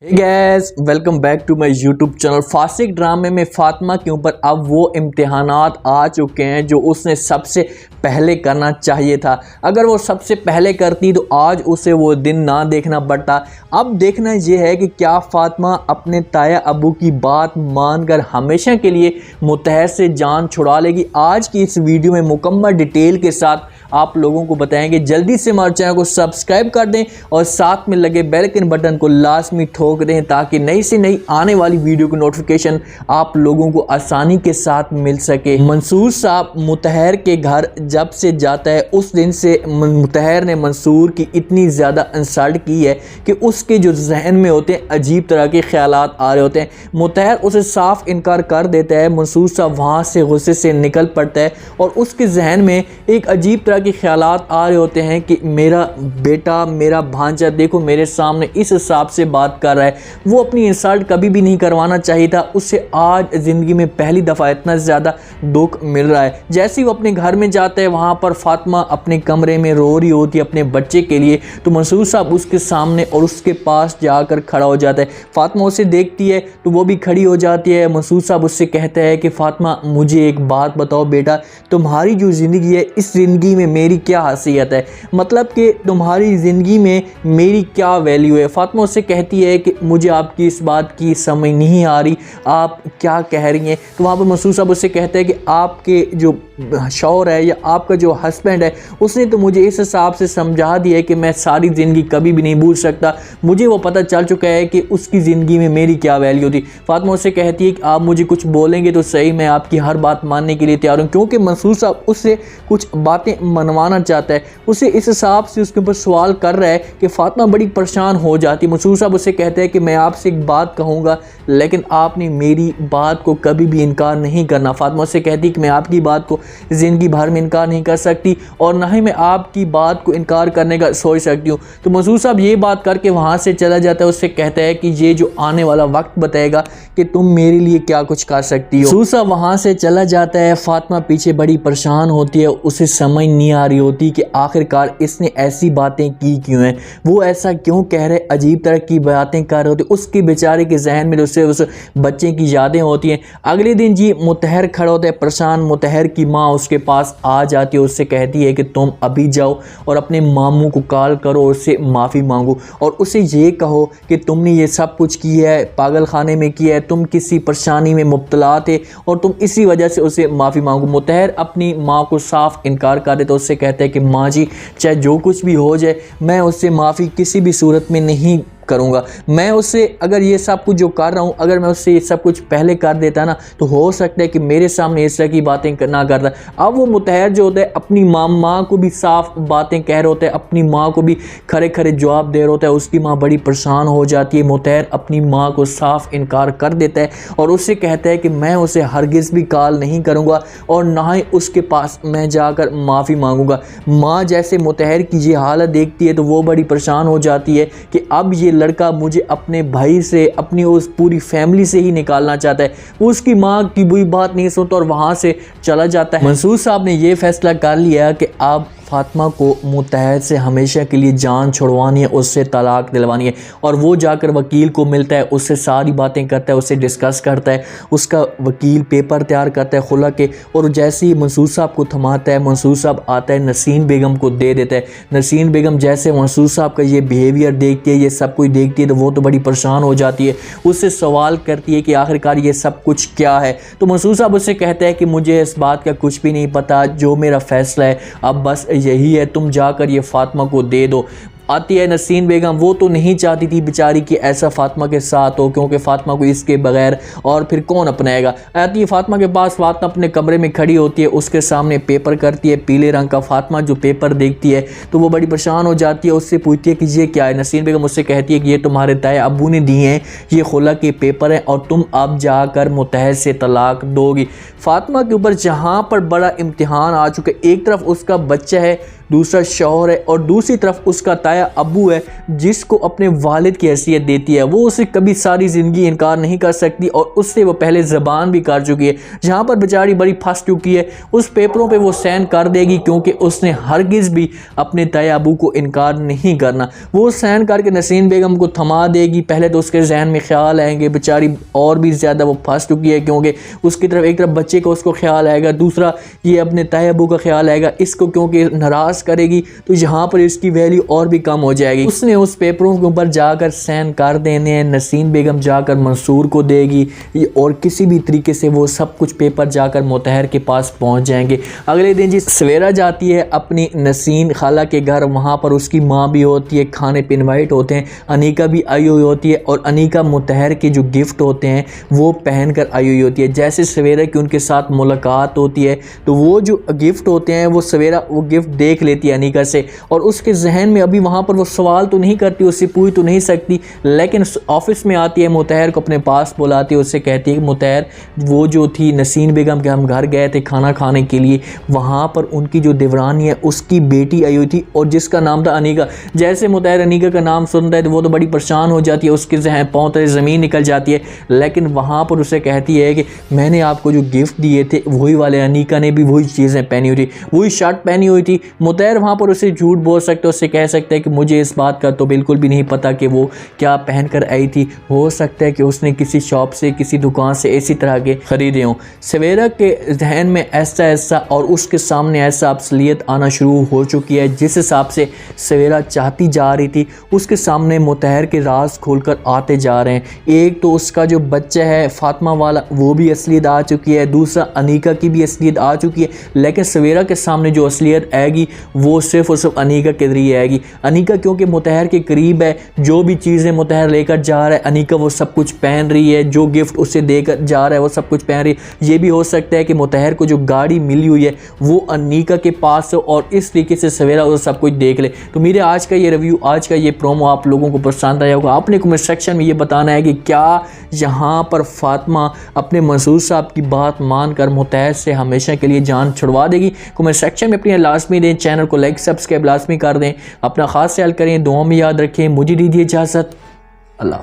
Gas welcome back to my YouTube channel. Fasiq ड्रामे में फातिमा के ऊपर अब वो इम्तिहानात आ चुके हैं जो उसने सबसे पहले करना चाहिए था। अगर वो सबसे पहले करती तो आज उसे वो दिन ना देखना पड़ता। अब देखना ये है कि क्या फातिमा अपने ताया अबू की बात मानकर हमेशा के लिए मुतहर से जान छुड़ा लेगी। आज की इस वीडियो में मुकम्मल डिटेल के साथ आप लोगों को बताएंगे। जल्दी से हमारे चैनल को सब्सक्राइब कर दें और साथ में लगे बेल आइकन बटन को लाजमी ठोक दें ताकि नई से नई आने वाली वीडियो की नोटिफिकेशन आप लोगों को आसानी के साथ मिल सके। मंसूर साहब मुतहर के घर जब से जाता है उस दिन से मुतहर ने मंसूर की इतनी ज़्यादा इंसल्ट की है कि उसके जो जहन में होते हैं अजीब तरह के ख्यालात आ रहे होते हैं। मुतहर उसे साफ इनकार कर देता है। मंसूर साहब वहाँ से गुस्से से निकल पड़ता है और उसके जहन में एक अजीब तरह के ख्यालात आ रहे होते हैं कि मेरा बेटा, मेरा भांजा देखो मेरे सामने इस हिसाब से बात कर रहा है। वो अपनी इंसल्ट कभी भी नहीं करवाना चाहिए था। उससे आज ज़िंदगी में पहली दफ़ा इतना ज़्यादा दुख मिल रहा है। जैसे ही वो अपने घर में जाता है वहाँ पर फातिमा अपने कमरे में रो रही होती है अपने बच्चे के लिए, तो मंसूर साहब उसके सामने और उसके पास जाकर खड़ा हो जाता है। फातिमा उसे देखती है तो वो भी खड़ी हो जाती है। मंसूर साहब उससे कहते हैं कि फातिमा मुझे एक बात बताओ बेटा, तुम्हारी जो ज़िंदगी है इस ज़िंदगी में मेरी क्या हैसियत है, मतलब कि तुम्हारी ज़िंदगी में मेरी क्या वैल्यू है। फातिमा उससे कहती है कि मुझे आपकी इस बात की समझ नहीं आ रही, आप क्या कह रही हैं। तो वहाँ पर मंसूर साहब उससे कहते हैं कि आपके जो शौहर है या आपका जो हस्बैंड है उसने तो मुझे इस हिसाब से समझा दिया है कि मैं सारी ज़िंदगी कभी भी नहीं भूल सकता। मुझे वो पता चल चुका है कि उसकी ज़िंदगी में मेरी क्या वैल्यू थी। फातिमा उससे कहती है कि आप मुझे कुछ बोलेंगे तो सही, मैं आपकी हर बात मानने के लिए तैयार हूँ, क्योंकि मंसूर साहब उससे कुछ बातें मनवाना चाहता है। उसे इस हिसाब से उसके ऊपर सवाल कर रहा है कि फातिमा बड़ी परेशान हो जाती है। मंसूर साहब उससे कहते हैं कि मैं आपसे एक बात कहूँगा लेकिन आपने मेरी बात को कभी भी इनकार नहीं करना। फातिमा उससे कहती है कि मैं आपकी बात को ज़िंदगी भर में इनकार नहीं कर सकती और ना ही मैं आपकी बात को इनकार करने का सोच सकती हूँ। तो मंसूर साहब ये बात करके वहाँ से चला जाता है। उससे कहता है कि ये जो आने वाला वक्त बताएगा कि तुम मेरे लिए क्या कुछ कर सकती हो। मंसूर साहब वहाँ से चला जाता है। फातिमा पीछे बड़ी परेशान होती है। उसे समझ नहीं आ रही होती कि आखिरकार इसने ऐसी बातें की क्यों हैं, वो ऐसा क्यों कह रहे, अजीब तरह की बातें कर रहे होते। उसके बेचारे के जहन में उससे उस बच्चे की यादें होती हैं। अगले दिन जी मुतहर खड़ा होता है परेशान। मुतहर की माँ उसके पास आ जाती है। उससे कहती है कि तुम अभी जाओ और अपने मामू को कॉल करो और उससे माफ़ी मांगो और उसे ये कहो कि तुमने ये सब कुछ किया है, पागल खाने में किया है, तुम किसी परेशानी में मुब्तला थे और तुम इसी वजह से उसे माफ़ी मांगो। मुतहर अपनी माँ को साफ इनकार कर दे तो उससे कहते हैं कि माँ जी चाहे जो कुछ भी हो जाए मैं उससे माफ़ी किसी भी सूरत में नहीं करूँगा। मैं उससे अगर ये सब कुछ जो कर रहा हूँ अगर मैं उससे ये सब कुछ पहले कर देता ना तो हो सकता है कि मेरे सामने इस तरह की बातें ना करता। अब वो मुतहर जो होता है अपनी माँ को भी साफ बातें कह रहे होता है, अपनी माँ को भी खरे खरे जवाब दे रहा होता है। उसकी माँ बड़ी परेशान हो जाती है। मुतहर अपनी माँ को साफ इनकार कर देता है और उससे कहता है कि मैं उसे हरगिज़ भी कॉल नहीं करूँगा और ना ही उसके पास मैं जाकर माफ़ी मांगूंगा। माँ जैसे मुतहर की ये हालत देखती है तो वो बड़ी परेशान हो जाती है कि अब ये लड़का मुझे अपने भाई से, अपनी उस पूरी फैमिली से ही निकालना चाहता है। वो उसकी माँ की बुरी बात नहीं सुनता और वहाँ से चला जाता है। मंसूर साहब ने ये फैसला कर लिया कि अब फातिमा को मुतहर से हमेशा के लिए जान छुड़वानी है, उससे तलाक दिलवानी है। और वो जाकर वकील को मिलता है, उससे सारी बातें करता है, उससे डिस्कस करता है। उसका वकील पेपर तैयार करता है खुला के और जैसे ही मंसूर साहब को थमाता है मंसूर साहब आता है नसीन बेगम को दे देता है। नसीन बेगम जैसे मंसूर साहब का ये बिहेवियर देखती है, ये सब कुछ देखती है तो वो तो बड़ी परेशान हो जाती है। उससे सवाल करती है कि आखिरकार ये सब कुछ क्या है। तो मंसूर साहब उससे कहता है कि मुझे इस बात का कुछ भी नहीं पता, जो मेरा फैसला है अब बस यही है, तुम जाकर ये फातिमा को दे दो। आती है नसीन बेगम। वो तो नहीं चाहती थी बेचारी कि ऐसा फातिमा के साथ हो, क्योंकि फातिमा को इसके बगैर और फिर कौन अपनाएगा। आती है फातिमा के पास। फातिमा अपने कमरे में खड़ी होती है, उसके सामने पेपर करती है पीले रंग का। फातिमा जो पेपर देखती है तो वो बड़ी परेशान हो जाती है। उससे पूछती है कि ये क्या है। नसीन बेगम उससे कहती है कि ये तुम्हारे ताया अबू ने दिए हैं, ये खुला के पेपर हैं और तुम अब जाकर मुतहर से तलाक दोगी। फातिमा के ऊपर जहाँ पर बड़ा इम्तिहान आ चुका है, एक तरफ उसका बच्चा है दूसरा शौहर है और दूसरी तरफ उसका ताया अब्बू है जिसको अपने वालिद की हैसियत देती है। वो उसे कभी सारी ज़िंदगी इनकार नहीं कर सकती और उससे वो पहले ज़बान भी कर चुकी है। जहाँ पर बेचारी बड़ी फंस चुकी है उस पेपरों पे वो साइन कर देगी क्योंकि उसने हरगिज़ भी अपने ताया अब्बू को इनकार नहीं करना। वो साइन करके नसीन बेगम को थमा देगी। पहले तो उसके जहन में ख्याल आएंगे, बेचारी और भी ज़्यादा वो फंस चुकी है क्योंकि उसकी तरफ एक तरफ बच्चे का उसको ख्याल आएगा, दूसरा ये अपने ताया अब्बू का ख्याल आएगा। इसको क्योंकि नाराज़ करेगी तो यहाँ पर इसकी वैल्यू और भी कम हो जाएगी। उसने उस पेपरों के ऊपर जाकर साइन कर देने हैं। नसीन बेगम जाकर मंसूर को देगी और किसी भी तरीके से वो सब कुछ पेपर जाकर मुतहर के पास पहुँच जाएंगे। अगले दिन जी सवेरा जाती है अपनी नसीन खाला के घर, वहाँ पर उसकी माँ भी होती है, खाने पे इनवाइट होते हैं, अनीका भी आई हुई होती है और अनीका मुतहर के जो गिफ्ट होते हैं वो पहन कर आई हुई होती है। जैसे सवेरा की उनके साथ मुलाकात होती है तो वो जो गिफ्ट होते हैं वो सवेरा वो गिफ्ट देख लेती है अनीका से और उसके जहन में अभी वहाँ पर वो सवाल तो नहीं करती, उससे पूछ तो नहीं सकती, लेकिन ऑफिस में आती है, मुतहर को अपने पास बुलाती है, उससे कहती है कि मुतहर वो जो थी नसीन बेगम के हम घर गए थे खाना खाने के लिए, वहाँ पर उनकी जो देवरानी है उसकी बेटी आई हुई थी और जिसका नाम था अनीका। जैसे मुतहर अनीका का नाम सुनता है तो वो तो बड़ी परेशान हो जाती है, उसके जहन पाँव तले ज़मीन निकल जाती है, लेकिन वहाँ पर उसे कहती है कि मैंने आपको जो गिफ्ट दिए थे वही वाले अनीका ने भी वही चीज़ें पहनी हुई थी, वही शर्ट पहनी हुई थी। मुतहर वहाँ पर उसे झूठ बोल सकते, उससे कह सकते हैं कि मुझे इस बात का तो बिल्कुल भी नहीं पता कि वो क्या पहन कर आई थी, हो सकता है कि उसने किसी शॉप से किसी दुकान से इसी तरह के ख़रीदे हों। सवेरा के जहन में ऐसा और उसके सामने ऐसा असलियत आना शुरू हो चुकी है जिस हिसाब से सवेरा चाहती जा रही थी उसके सामने मुतहर के राज खोलकर आते जा रहे हैं। एक तो उसका जो बच्चा है फातिमा वाला वो भी असलियत आ चुकी है, दूसरा अनीका की भी असलियत आ चुकी है, लेकिन सवेरा के सामने जो असलियत आएगी वो सिर्फ और सिर्फ अनीका के जरिए आएगी। अनीका क्योंकि मुतहर के करीब है, जो भी चीज़ें मुतहर लेकर जा रहा है अनीका वो सब कुछ पहन रही है, जो गिफ्ट उसे देकर जा रहा है वो सब कुछ पहन रही है। ये भी हो सकता है कि मुतहर को जो गाड़ी मिली हुई है वो अनीका के पास हो और इस तरीके से सवेरा वो सब कुछ देख ले। तो मेरे आज का ये रिव्यू, आज का ये प्रोमो आप लोगों को पसंद आया होगा। आपने कमेंट सेक्शन में ये बताना है कि क्या यहाँ पर फातिमा अपने मंसूर साहब की बात मानकर मुतहर से हमेशा के लिए जान छुड़वा देगी। कमेंट सेक्शन में अपनी लाजमी दें, चैनल को लाइक सब्सक्राइब लाजमी कर दें, अपना खास ख्याल करें, दुआ में याद रखें। मुझे दीजिए इजाज़त, अल्लाह।